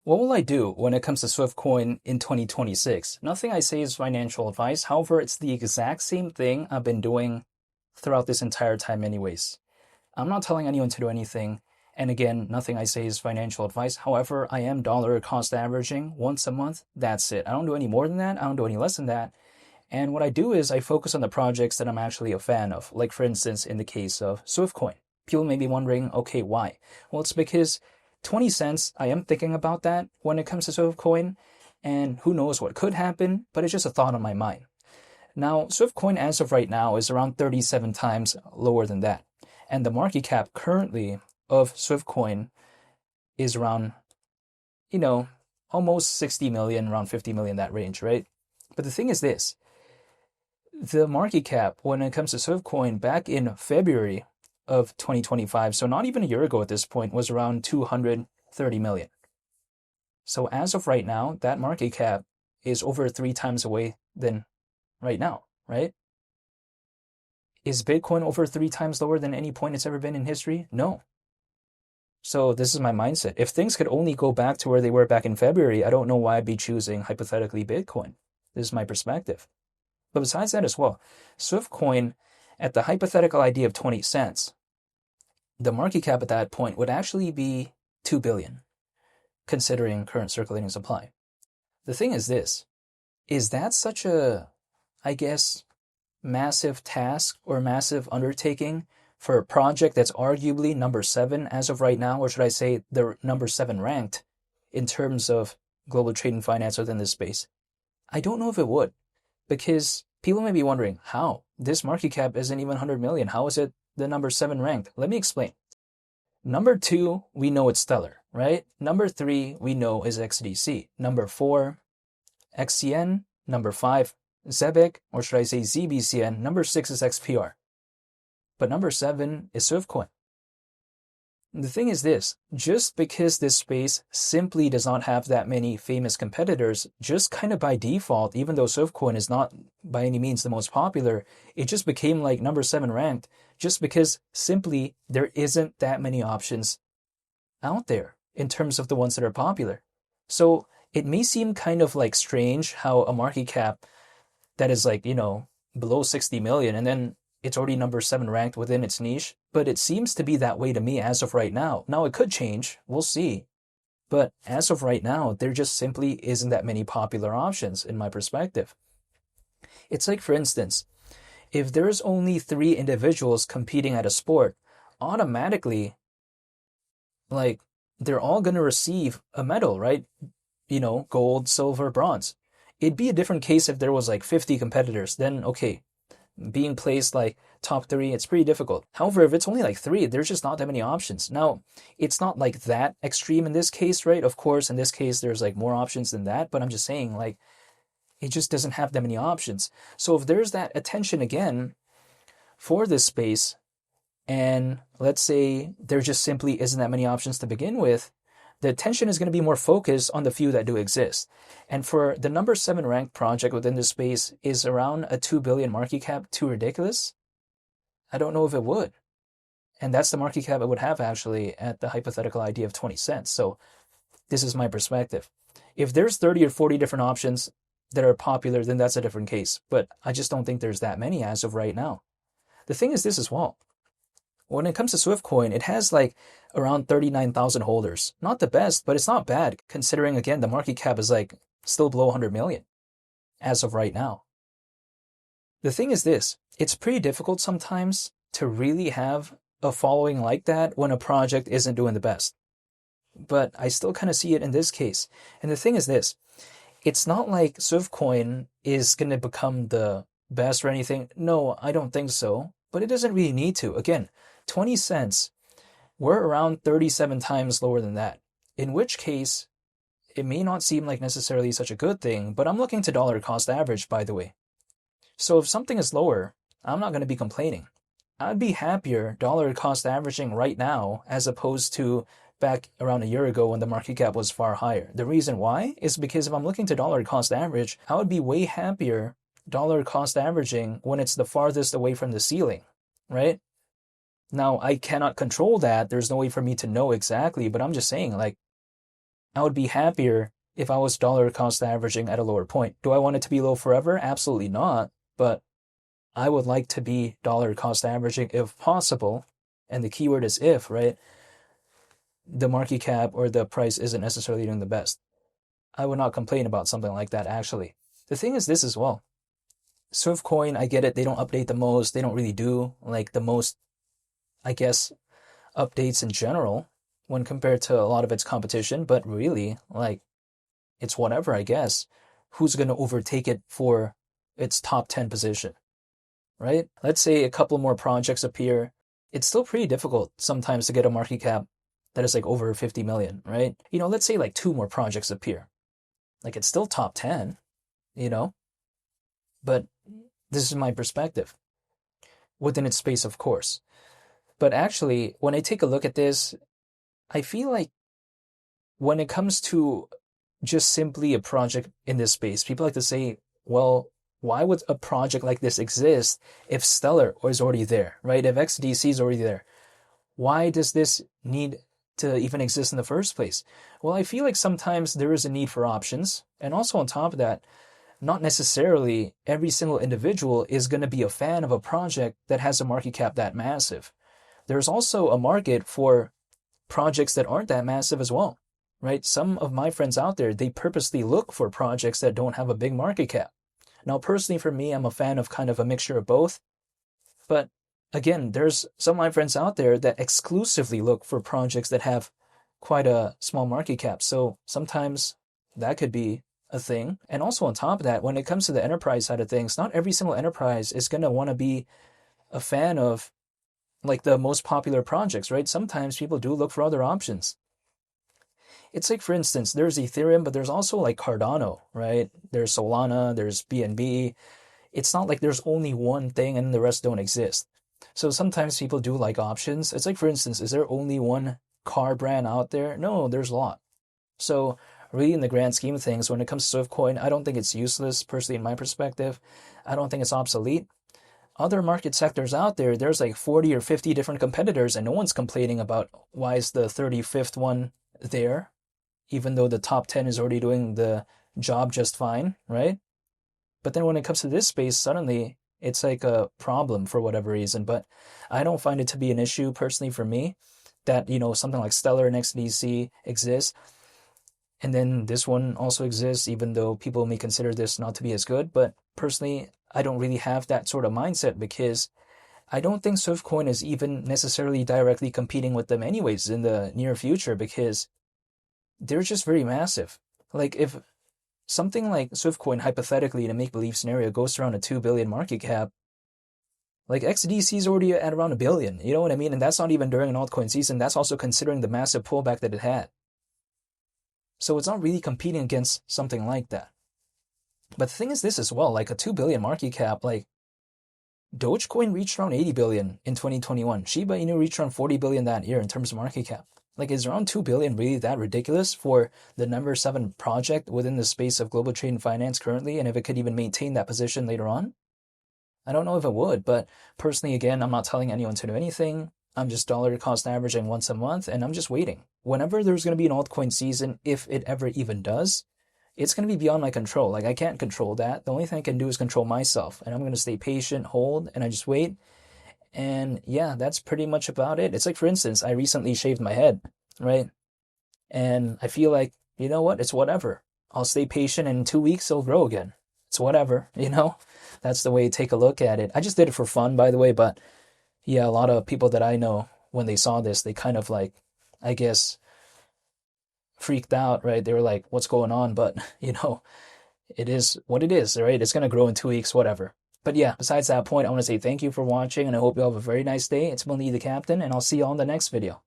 What will I do when it comes to SWFTCOIN in 2026? Nothing I say is financial advice. However, it's the exact same thing I've been doing throughout this entire time anyways. I'm not telling anyone to do anything. And again, nothing I say is financial advice. However, I am dollar cost averaging once a month. That's it. I don't do any more than that. I don't do any less than that. And what I do is I focus on the projects that I'm actually a fan of. Like for instance, in the case of SWFTCOIN. People may be wondering, okay, why? Well, it's because 20 cents, I am thinking about that when it comes to SWFTCOIN, and who knows what could happen, but it's just a thought on my mind. Now, SWFTCOIN as of right now is around 37 times lower than that. And the market cap currently of SWFTCOIN is around, almost 60 million, around 50 million, that range, right? But the thing is this, the market cap when it comes to SWFTCOIN back in February of 2025, so not even a year ago at this point, was around 230 million. So as of right now, that market cap is over 3 times away than right now, right? Is Bitcoin over 3 times lower than any point it's ever been in history? No. So this is my mindset. If things could only go back to where they were back in February, I don't know why I'd be choosing hypothetically Bitcoin. This is my perspective. But besides that as well, SWFTCOIN at the hypothetical idea of 20 cents, the market cap at that point would actually be 2 billion, considering current circulating supply. The thing is this, is that such a, I guess, massive task or massive undertaking for a project that's arguably number 7 as of right now, or should I say the number 7 ranked in terms of global trade and finance within this space? I don't know if it would, because people may be wondering, how? This market cap isn't even 100 million. How is it the number 7 ranked? Let me explain. Number 2, we know it's Stellar, right? Number 3, we know is XDC. Number 4, XCN. Number 5, ZEBIC, or should I say ZBCN. Number 6 is XPR. But number 7 is SWFTCOIN. The thing is this, just because this space simply does not have that many famous competitors, just kind of by default, even though SWFTCOIN is not by any means the most popular, it just became like number 7 ranked just because simply there isn't that many options out there in terms of the ones that are popular. So it may seem kind of like strange how a market cap that is like, below 60 million and then it's already number 7 ranked within its niche, but it seems to be that way to me as of right now. Now, it could change. We'll see. But as of right now, there just simply isn't that many popular options in my perspective. It's like, for instance, if there's only 3 individuals competing at a sport, automatically, like, they're all going to receive a medal, right? Gold, silver, bronze. It'd be a different case if there was like 50 competitors. Then, okay, being placed like top 3, it's pretty difficult. However, if it's only like 3, there's just not that many options. Now, it's not like that extreme in this case, right? Of course, in this case, there's like more options than that, but I'm just saying like, it just doesn't have that many options. So if there's that attention again for this space, and let's say there just simply isn't that many options to begin with, the attention is going to be more focused on the few that do exist. And for the number 7 ranked project within this space is around a 2 billion market cap too ridiculous? I don't know if it would. And that's the market cap it would have actually at the hypothetical idea of 20 cents. So this is my perspective. If there's 30 or 40 different options that are popular, then that's a different case. But I just don't think there's that many as of right now. The thing is this as well. When it comes to SWFTCOIN, it has like around 39,000 holders. Not the best, but it's not bad considering, again, the market cap is like still below 100 million as of right now. The thing is this, it's pretty difficult sometimes to really have a following like that when a project isn't doing the best. But I still kind of see it in this case. And the thing is this, it's not like SWFTCOIN is going to become the best or anything. No, I don't think so. But it doesn't really need to. Again, 20 cents, we're around 37 times lower than that. In which case, it may not seem like necessarily such a good thing, but I'm looking to dollar cost average, by the way. So if something is lower, I'm not going to be complaining. I'd be happier dollar cost averaging right now as opposed to back around a year ago when the market cap was far higher. The reason why is because if I'm looking to dollar cost average, I would be way happier dollar cost averaging when it's the farthest away from the ceiling, right? Now, I cannot control that. There's no way for me to know exactly, but I'm just saying, like, I would be happier if I was dollar cost averaging at a lower point. Do I want it to be low forever? Absolutely not. But I would like to be dollar cost averaging if possible. And the keyword is if, right? The market cap or the price isn't necessarily doing the best. I would not complain about something like that, actually. The thing is this as well. SWFTCOIN, I get it. They don't update the most. They don't really do like the most, I guess, updates in general when compared to a lot of its competition. But really, like, it's whatever, I guess. Who's going to overtake it for its top 10 position, right? Let's say a couple more projects appear. It's still pretty difficult sometimes to get a market cap that is like over 50 million, right? Let's say like 2 more projects appear. Like, it's still top 10, but this is my perspective within its space, of course. But actually, when I take a look at this, I feel like when it comes to just simply a project in this space, people like to say, well, why would a project like this exist if Stellar is already there, right? If XDC is already there, why does this need to even exist in the first place? Well, I feel like sometimes there is a need for options. And also on top of that, not necessarily every single individual is going to be a fan of a project that has a market cap that massive. There's also a market for projects that aren't that massive as well, right? Some of my friends out there, they purposely look for projects that don't have a big market cap. Now, personally, for me, I'm a fan of kind of a mixture of both. But again, there's some of my friends out there that exclusively look for projects that have quite a small market cap. So sometimes that could be a thing. And also on top of that, when it comes to the enterprise side of things, not every single enterprise is going to want to be a fan of like the most popular projects, right? Sometimes people do look for other options. It's like, for instance, there's Ethereum, but there's also like Cardano, right? There's Solana, there's BNB. It's not like there's only one thing and the rest don't exist. So sometimes people do like options. It's like, for instance, is there only one car brand out there? No, there's a lot. So really, in the grand scheme of things, when it comes to SWFTCOIN, I don't think it's useless, personally, in my perspective. I don't think it's obsolete. Other market sectors out there, there's like 40 or 50 different competitors, and no one's complaining about why is the 35th one there, even though the top 10 is already doing the job just fine, right? But then when it comes to this space, suddenly it's like a problem for whatever reason. But I don't find it to be an issue, personally, for me, that, something like Stellar and XDC exists. And then this one also exists, even though people may consider this not to be as good. But personally, I don't really have that sort of mindset because I don't think SWFTCOIN is even necessarily directly competing with them anyways in the near future because they're just very massive. Like, if something like SWFTCOIN, hypothetically, in a make-believe scenario, goes around a 2 billion market cap, like XDC is already at around 1 billion, you know what I mean? And that's not even during an altcoin season. That's also considering the massive pullback that it had. So it's not really competing against something like that. But the thing is this as well, like a 2 billion market cap, like Dogecoin reached around 80 billion in 2021. Shiba Inu reached around 40 billion that year in terms of market cap. Like, is around 2 billion really that ridiculous for the number 7 project within the space of global trade and finance currently? And if it could even maintain that position later on? I don't know if it would, but personally, again, I'm not telling anyone to do anything. I'm just dollar cost averaging once a month, and I'm just waiting. Whenever there's going to be an altcoin season, if it ever even does, it's going to be beyond my control. Like, I can't control that. The only thing I can do is control myself, and I'm going to stay patient, hold, and I just wait. And yeah, that's pretty much about it. It's like, for instance, I recently shaved my head, right? And I feel like, you know what? It's whatever. I'll stay patient, and in 2 weeks, it'll grow again. It's whatever, That's the way to take a look at it. I just did it for fun, by the way, but yeah, a lot of people that I know, when they saw this, they kind of like, I guess, freaked out, right? They were like, what's going on? But, it is what it is, right? It's going to grow in 2 weeks, whatever. But yeah, besides that point, I want to say thank you for watching, and I hope you have a very nice day. It's Mali the Captain, and I'll see you on the next video.